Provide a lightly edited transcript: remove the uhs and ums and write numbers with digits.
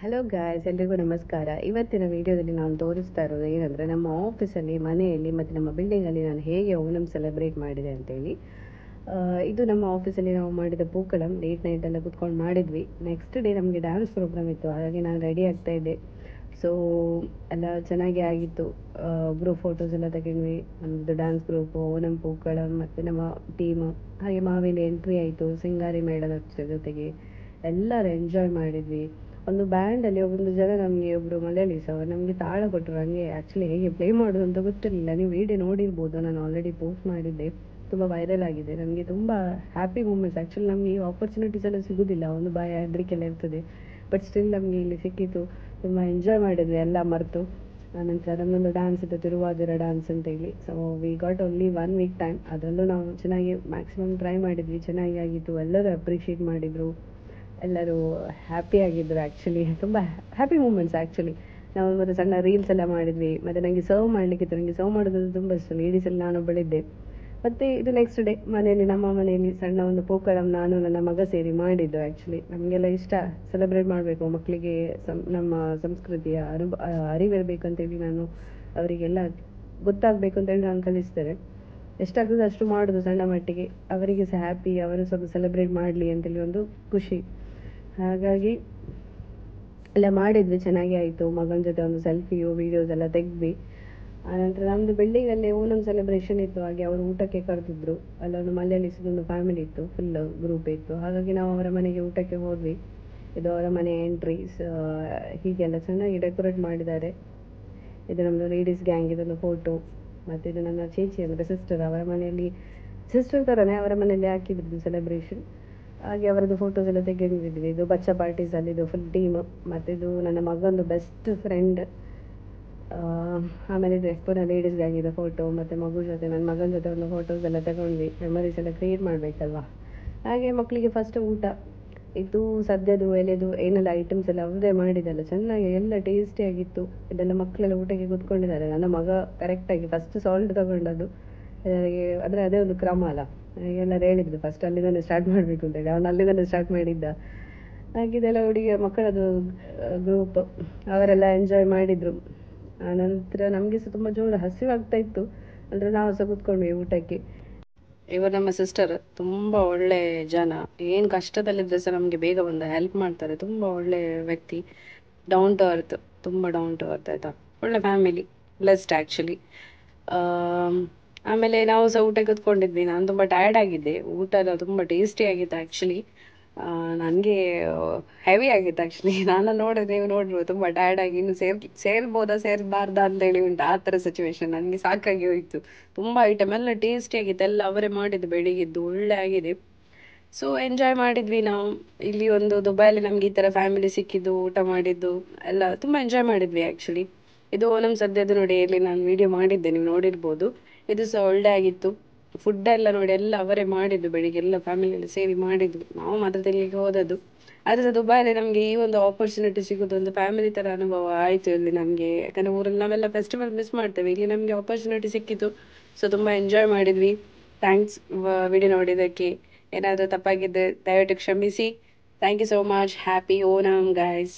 Hello guys, ಎಲ್ರಿಗೂ ನಮಸ್ಕಾರ. ಇವತ್ತಿನ ವಿಡಿಯೋದಲ್ಲಿ ನಾನು ತೋರಿಸ್ತಾ ಇರೋದು ಏನಂದರೆ, ನಮ್ಮ ಆಫೀಸಲ್ಲಿ, ಮನೆಯಲ್ಲಿ ಮತ್ತು ನಮ್ಮ ಬಿಲ್ಡಿಂಗಲ್ಲಿ ನಾನು ಹೇಗೆ ಓಣಂ ಸೆಲೆಬ್ರೇಟ್ ಮಾಡಿದೆ ಅಂತೇಳಿ. ಇದು ನಮ್ಮ ಆಫೀಸಲ್ಲಿ ನಾವು ಮಾಡಿದ ಪೂಕಳಂ. ಲೇಟ್ ನೈಟ್ ಎಲ್ಲ ಕುತ್ಕೊಂಡು ಮಾಡಿದ್ವಿ. ನೆಕ್ಸ್ಟ್ ಡೇ ನಮಗೆ ಡ್ಯಾನ್ಸ್ ಪ್ರೋಗ್ರಾಮ್ ಇತ್ತು, ಹಾಗಾಗಿ ನಾನು ರೆಡಿ ಆಗ್ತಾ ಇದ್ದೆ. ಸೊ ಎಲ್ಲ ಚೆನ್ನಾಗಿ ಆಗಿತ್ತು. ಗ್ರೂಪ್ ಫೋಟೋಸ್ ಎಲ್ಲ ತಗೊಂಡ್ವಿ, ನಮ್ಮದು ಡ್ಯಾನ್ಸ್ ಗ್ರೂಪು, ಓಣಂ ಪೂಕಳಂ ಮತ್ತು ನಮ್ಮ ಟೀಮು. ಹಾಗೆ ಮಾವೇಲಿ ಎಂಟ್ರಿ ಆಯಿತು, ಸಿಂಗಾರಿ ಮೇಡಮ್ ಜೊತೆಗೆ ಎಲ್ಲರೂ ಎಂಜಾಯ್ ಮಾಡಿದ್ವಿ. ಒಂದು ಬ್ಯಾಂಡಲ್ಲಿ ಒಂದು ಜನ ನಮಗೆ ಒಬ್ಬರು ಮಲಯಾಳೀಸ್ ಅವರು ನಮಗೆ ತಾಳ ಕೊಟ್ಟರು. ನನಗೆ ಆ್ಯಕ್ಚುಲಿ ಹೇಗೆ ಪ್ಲೇ ಮಾಡೋದು ಅಂತ ಗೊತ್ತಿರಲಿಲ್ಲ. ನೀವು ವಿಡಿಯೋ ನೋಡಿರ್ಬೋದು, ನಾನು ಆಲ್ರೆಡಿ ಪೋಸ್ಟ್ ಮಾಡಿದ್ದೆ, ತುಂಬ ವೈರಲ್ ಆಗಿದೆ. ನನಗೆ ತುಂಬ ಹ್ಯಾಪಿ ಮೂಮೆಂಟ್ಸ್. ಆ್ಯಕ್ಚುಲಿ ನಮಗೆ ಈ ಆಪರ್ಚುನಿಟೀಸ್ ಎಲ್ಲ ಸಿಗೋದಿಲ್ಲ, ಒಂದು ಭಯ ಹೆದರಿಕೆಲ್ಲ ಇರ್ತದೆ. ಬಟ್ ಸ್ಟಿಲ್ ನಮಗೆ ಇಲ್ಲಿ ಸಿಕ್ಕಿತ್ತು, ತುಂಬ ಎಂಜಾಯ್ ಮಾಡಿದ್ವಿ ಎಲ್ಲ ಮರೆತು. ನಂತರ ನಮ್ಮೊಂದು ಡ್ಯಾನ್ಸ್ ಇತ್ತು, ತಿರುವಾದಿರ ಡ್ಯಾನ್ಸ್ ಅಂತೇಳಿ. So we got only 1 week time. ಅದರಲ್ಲೂ ನಾವು ಚೆನ್ನಾಗಿ ಮ್ಯಾಕ್ಸಿಮಮ್ ಟ್ರೈ ಮಾಡಿದ್ವಿ, ಚೆನ್ನಾಗಿ ಆಗಿತ್ತು. ಎಲ್ಲರೂ ಅಪ್ರಿಷಿಯೇಟ್ ಮಾಡಿದರು, ಎಲ್ಲರೂ ಹ್ಯಾಪಿ ಆಗಿದ್ದರು. ಆ್ಯಕ್ಚುಲಿ ತುಂಬ ಹ್ಯಾಪಿ ಮೂಮೆಂಟ್ಸ್. ಆ್ಯಕ್ಚುಲಿ ನಾವು ಮತ್ತು ಸಣ್ಣ ರೀಲ್ಸ್ ಎಲ್ಲ ಮಾಡಿದ್ವಿ. ಮತ್ತು ನನಗೆ ಸರ್ವ್ ಮಾಡಲಿಕ್ಕಿತ್ತು, ನನಗೆ ಸರ್ವ್ ಮಾಡೋದು ತುಂಬ ಇಷ್ಟ. ಲೇಡೀಸಲ್ಲಿ ನಾನೊಬ್ಬಳಿದ್ದೆ. ಮತ್ತು ಇದು ನೆಕ್ಸ್ಟ್ ಡೇ ಮನೆಯಲ್ಲಿ, ನಮ್ಮ ಮನೆಯಲ್ಲಿ ಸಣ್ಣ ಒಂದು ಪೂಕಳಂ ನಾನು ನನ್ನ ಮಗ ಸೇರಿ ಮಾಡಿದ್ದು. ಆ್ಯಕ್ಚುಲಿ ನಮಗೆಲ್ಲ ಇಷ್ಟ ಸೆಲೆಬ್ರೇಟ್ ಮಾಡಬೇಕು, ಮಕ್ಕಳಿಗೆ ನಮ್ಮ ಸಂಸ್ಕೃತಿಯ ಅರಿವಿರಬೇಕಂತೇಳಿ ನಾನು ಅವರಿಗೆಲ್ಲ ಗೊತ್ತಾಗಬೇಕು ಅಂತೇಳಿ ನಾನು ಕಲಿಸ್ತೇನೆ. ಎಷ್ಟಾಗ್ತದೆ ಅಷ್ಟು ಮಾಡೋದು ಸಣ್ಣ ಮಟ್ಟಿಗೆ, ಅವರಿಗೆ ಸಹ ಹ್ಯಾಪಿ, ಅವರು ಸ್ವಲ್ಪ ಸೆಲೆಬ್ರೇಟ್ ಮಾಡಲಿ ಅಂತೇಳಿ ಒಂದು ಖುಷಿ. ಹಾಗಾಗಿ ಎಲ್ಲ ಮಾಡಿದ್ವಿ, ಚೆನ್ನಾಗಿ ಆಯಿತು. ಮಗನ ಜೊತೆ ಒಂದು ಸೆಲ್ಫಿಯು ವೀಡಿಯೋಸ್ ಎಲ್ಲ ತೆಗೆದ್ವಿ. ಆನಂತರ ನಮ್ಮದು ಬಿಲ್ಡಿಂಗಲ್ಲಿ ಓಣಂ ಸೆಲೆಬ್ರೇಷನ್ ಇತ್ತು, ಹಾಗೆ ಅವರು ಊಟಕ್ಕೆ ಕರೆದಿದ್ರು. ಅಲ್ಲೊಂದು ಮಲಯಾಳೀಸದೊಂದು ಫ್ಯಾಮಿಲಿ ಇತ್ತು, ಫುಲ್ ಗ್ರೂಪ್ ಇತ್ತು. ಹಾಗಾಗಿ ನಾವು ಅವರ ಮನೆಗೆ ಊಟಕ್ಕೆ ಹೋದ್ವಿ. ಇದು ಅವರ ಮನೆ ಎಂಟ್ರೀಸ್. ಹೀಗೆಲ್ಲ ಚೆನ್ನಾಗಿ ಡೆಕೋರೇಟ್ ಮಾಡಿದ್ದಾರೆ. ಇದು ನಮ್ಮದು ಲೇಡೀಸ್ ಗ್ಯಾಂಗ್, ಇದೊಂದು ಫೋಟೋ. ಮತ್ತು ಇದು ನನ್ನ ಚೇಚಿ ಅಂದರೆ ಸಿಸ್ಟರ್, ಅವರ ಮನೆಯಲ್ಲಿ ಸಿಸ್ಟರ್ ಥರನೇ ಅವರ ಮನೆಯಲ್ಲಿ ಹಾಕಿದ್ರು ಸೆಲೆಬ್ರೇಷನ್. ಹಾಗೆ ಅವರದ್ದು ಫೋಟೋಸ್ ಎಲ್ಲ ತೆಗೆದಿದ್ವಿ. ಇದು ಬಚ್ಚ ಪಾರ್ಟೀಸಲ್ಲಿ ಇದು ಫುಲ್ ಟೀಮ್. ಮತ್ತು ಇದು ನನ್ನ ಮಗಂದು ಬೆಸ್ಟ್ ಫ್ರೆಂಡ್. ಆಮೇಲೆ ಇದು ಪುನಃ ಲೇಡೀಸ್ಗೆ ಆಗಿದೆ ಫೋಟೋ. ಮತ್ತು ಮಗು ಜೊತೆ, ನನ್ನ ಮಗನ ಜೊತೆ ಒಂದು ಫೋಟೋಸ್ ಎಲ್ಲ ತಗೊಂಡ್ವಿ, ಮೆಮೊರೀಸ್ ಎಲ್ಲ ಕ್ರಿಯೇಟ್ ಮಾಡಬೇಕಲ್ವ. ಹಾಗೆ ಮಕ್ಕಳಿಗೆ ಫಸ್ಟ್ ಊಟ ಇದು ಸದ್ಯದು ಎಲೆದು ಏನೆಲ್ಲ ಐಟಮ್ಸ್ ಎಲ್ಲ ಅವರೇ ಮಾಡಿದ್ದಲ್ಲ, ಚೆನ್ನಾಗಿ ಎಲ್ಲ ಟೇಸ್ಟಿಯಾಗಿತ್ತು. ಇದೆಲ್ಲ ಮಕ್ಕಳೆಲ್ಲ ಊಟಕ್ಕೆ ಕೂತ್ಕೊಂಡಿದ್ದಾರೆ. ನನ್ನ ಮಗ ಕರೆಕ್ಟಾಗಿ ಫಸ್ಟ್ ಸಾಲ್ಟ್ ತಗೊಂಡದ್ದು, ಅಂದರೆ ಅದೇ ಒಂದು ಕ್ರಮ ಅಲ್ಲ. ಎಲ್ಲರೂ ಹೇಳಿದ್ರು ಫಸ್ಟ್ ಅಲ್ಲಿಂದನೇ ಸ್ಟಾರ್ಟ್ ಮಾಡಬೇಕು ಅಂತೇಳಿ, ಅವನು ಅಲ್ಲಿಂದನೇ ಸ್ಟಾರ್ಟ್ ಮಾಡಿದ್ದ. ಹಾಗಿದೆಲ್ಲ ಹುಡುಗಿಯ ಮಕ್ಕಳದು ಗ್ರೂಪ್, ಅವರೆಲ್ಲ ಎಂಜಾಯ್ ಮಾಡಿದರು. ಆನಂತರ ನಮಗೆ ಸಹ ತುಂಬ ಜೋರು ಹಸಿವಾಗ್ತಾ ಇತ್ತು, ಅಂದರೆ ನಾವು ಸಹ ಕೂತ್ಕೊಂಡ್ವಿ ಊಟಕ್ಕೆ. ಇವರು ನಮ್ಮ ಸಿಸ್ಟರ್, ತುಂಬ ಒಳ್ಳೆ ಜನ. ಏನು ಕಷ್ಟದಲ್ಲಿದ್ದರೆ ಸಹ ನಮಗೆ ಬೇಗ ಬಂದು ಹೆಲ್ಪ್ ಮಾಡ್ತಾರೆ. ತುಂಬ ಒಳ್ಳೆ ವ್ಯಕ್ತಿ, ಡೌನ್ ಟು ಅರ್ತ್, ತುಂಬ ಡೌನ್ ಟು ಅರ್ತ್. ಆಯಿತಾ, ಒಳ್ಳೆ ಫ್ಯಾಮಿಲಿ, ಬ್ಲೆಸ್ಡ್ ಆ್ಯಕ್ಚುಲಿ. ಆಮೇಲೆ ನಾವು ಸಹ ಊಟಕ್ಕೆ ಕೂತ್ಕೊಂಡಿದ್ವಿ. ನಾನು ತುಂಬ ಟಯರ್ಡ್ ಆಗಿದ್ದೆ. ಊಟ ಎಲ್ಲ ತುಂಬ ಟೇಸ್ಟಿ ಆಗಿತ್ತು ಆ್ಯಕ್ಚುಲಿ. ನನಗೆ ಹೆವಿ ಆಗಿತ್ತು ಆ್ಯಕ್ಚುಲಿ. ನಾನು ನೋಡಿದ್ರೆ ನೀವು ನೋಡ್ಬೋದು, ತುಂಬ ಟಯರ್ಡ್ ಆಗಿ ಇನ್ನು ಸೇರ್ಬೋದಾ ಸೇರಬಾರ್ದಾ ಅಂತೇಳಿ ಉಂಟು, ಆ ಥರ ಸಿಚುವೇಶನ್. ನನಗೆ ಸಾಕಾಗಿ ಹೋಯಿತು. ತುಂಬ ಐಟಮ್ ಎಲ್ಲ ಟೇಸ್ಟಿ ಆಗಿತ್ತು, ಎಲ್ಲ ಅವರೇ ಮಾಡಿದ್ದು ಬೆಳಿಗ್ಗೆದ್ದು, ಒಳ್ಳೆ ಆಗಿದೆ. ಸೊ ಎಂಜಾಯ್ ಮಾಡಿದ್ವಿ ನಾವು. ಇಲ್ಲಿ ಒಂದು ದುಬೈಲಿ ನಮ್ಗೆ ಈ ಥರ ಫ್ಯಾಮಿಲಿ ಸಿಕ್ಕಿದ್ದು, ಊಟ ಮಾಡಿದ್ದು ಎಲ್ಲ ತುಂಬ ಎಂಜಾಯ್ ಮಾಡಿದ್ವಿ ಆ್ಯಕ್ಚುಲಿ. ಇದು ಓಣಂ ಸದ್ಯದ್ದು ನೋಡಿ, ಇಲ್ಲಿ ನಾನು ವಿಡಿಯೋ ಮಾಡಿದ್ದೆ, ನೀವು ನೋಡಿರ್ಬೋದು. ಇದು ಸಹ ಒಳ್ಳೆ ಆಗಿತ್ತು. ಫುಡ್ ಎಲ್ಲ ನೋಡಿ, ಎಲ್ಲ ಅವರೇ ಮಾಡಿದ್ದು ಬೆಳಿಗ್ಗೆ, ಎಲ್ಲ ಫ್ಯಾಮಿಲಿಯಲ್ಲಿ ಸೇರಿ ಮಾಡಿದ್ದು. ನಾವು ಮಾತ್ರ ತಿನ್ಲಿಕ್ಕೆ ಹೋದದ್ದು. ಆದರೆ ಸಹ ದುಬೈಲಿ ನಮಗೆ ಈ ಒಂದು ಆಪರ್ಚುನಿಟಿ ಸಿಗೋದು ಒಂದು ಫ್ಯಾಮಿಲಿ ಥರ ಅನುಭವ ಆಯಿತು ಇಲ್ಲಿ ನಮಗೆ. ಯಾಕಂದರೆ ಊರಲ್ಲಿ ನಾವೆಲ್ಲ ಫೆಸ್ಟಿವಲ್ ಮಿಸ್ ಮಾಡ್ತೇವೆ, ಇಲ್ಲಿ ನಮಗೆ ಆಪರ್ಚುನಿಟಿ ಸಿಕ್ಕಿತು. ಸೊ ತುಂಬ ಎಂಜಾಯ್ ಮಾಡಿದ್ವಿ. ಥ್ಯಾಂಕ್ಸ್ ವಿಡಿಯೋ ನೋಡಿದ್ದಕ್ಕೆ. ಏನಾದರೂ ತಪ್ಪಾಗಿದ್ದರೆ ದಯವಿಟ್ಟು ಕ್ಷಮಿಸಿ. Thank you so much. Happy Onam guys.